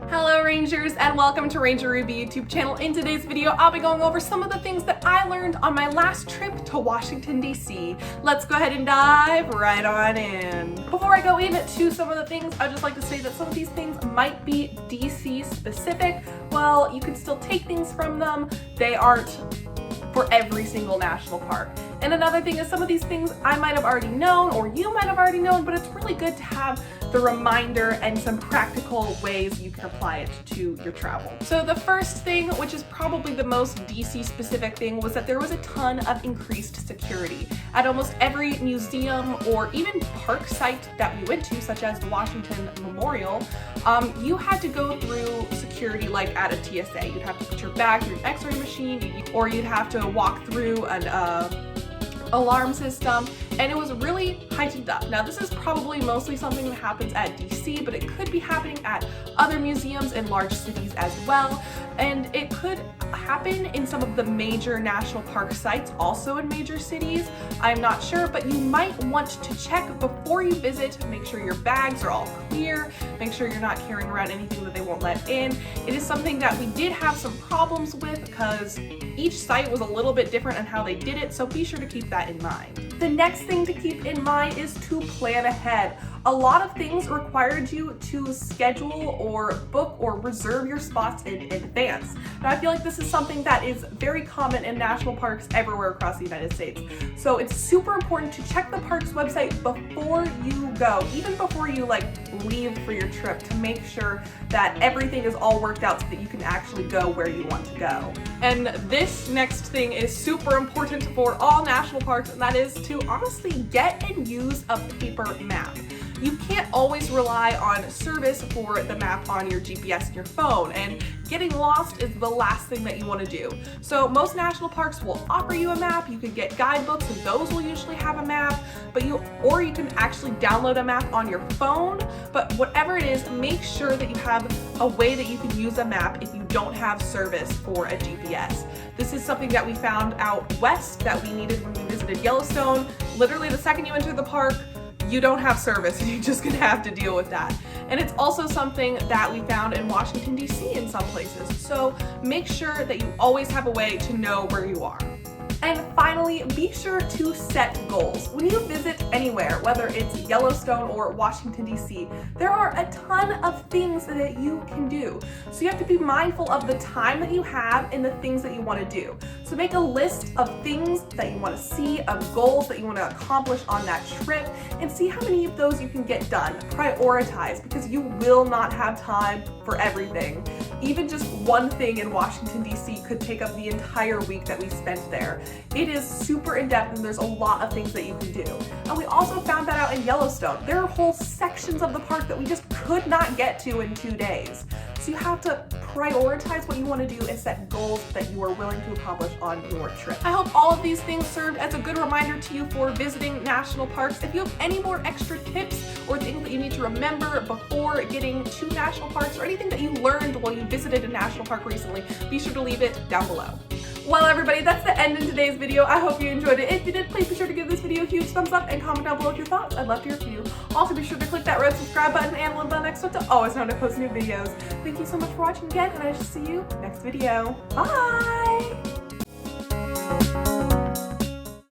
Hello Rangers, and welcome to Ranger Ruby YouTube channel. In today's video, I'll be going over some of the things that I learned on my last trip to Washington, D.C. Let's go ahead and dive right on in. Before I go into some of the things, I'd just like to say that some of these things might be DC specific. Well, you can still take things from them. They aren't for every single national park. And another thing is, some of these things I might have already known, or you might have already known, but it's really good to have the reminder and some practical ways you can apply it to your travel. So the first thing, which is probably the most DC specific thing, was that there was a ton of increased security. At almost every museum or even park site that we went to, such as the Washington Memorial, you had to go through security like at a TSA. You'd have to put your bag through an x-ray machine, or you'd have to walk through an alarm system, and it was really heightened up. Now, this is probably mostly something that happens at DC, but it could be happening at other museums in large cities as well, and it could happen in some of the major national park sites, also in major cities. I'm not sure, but you might want to check before you visit. Make sure your bags are all clear. Make sure you're not carrying around anything that they won't let in. It is something that we did have some problems with because each site was a little bit different in how they did it, so be sure to keep that in mind. The next thing to keep in mind is to plan ahead. A lot of things required you to schedule or book or reserve your spots in advance. Now, I feel like this is something that is very common in national parks everywhere across the United States. So it's super important to check the park's website before you go, even before you leave for your trip, to make sure that everything is all worked out so that you can actually go where you want to go. And this next thing is super important for all national parks, and that is to honestly get and use a paper map. You can't always rely on service for the map on your GPS and your phone, and getting lost is the last thing that you want to do. So most national parks will offer you a map. You can get guidebooks, and those will usually have a map, or you can actually download a map on your phone. But whatever it is, make sure that you have a way that you can use a map if you don't have service for a GPS. This is something that we found out west that we needed when we visited Yellowstone. Literally the second you enter the park, you don't have service, and you're just gonna have to deal with that. And it's also something that we found in Washington, D.C. in some places. So make sure that you always have a way to know where you are. And finally, be sure to set goals. When you visit anywhere, whether it's Yellowstone or Washington, D.C., there are a ton of things that you can do. So you have to be mindful of the time that you have and the things that you want to do. So make a list of things that you want to see, of goals that you want to accomplish on that trip, and see how many of those you can get done. Prioritize, because you will not have time for everything. Even just one thing in Washington, D.C. could take up the entire week that we spent there. It is super in-depth, and there's a lot of things that you can do. And we also found that out in Yellowstone. There are whole sections of the park that we just could not get to in 2 days. So you have to prioritize what you want to do and set goals that you are willing to accomplish on your trip. I hope all of these things served as a good reminder to you for visiting national parks. If you have any more extra tips or things that you need to remember before getting to national parks, or anything that you learned while you visited a national park recently, be sure to leave it down below. Well, everybody, that's the end of today's video. I hope you enjoyed it. If you did, please be sure to give this video a huge thumbs up and comment down below with your thoughts. I'd love to hear from you. Also, be sure to click that red subscribe button and the little bell next to it to always know when I post new videos. Thank you so much for watching again, and I shall see you next video. Bye!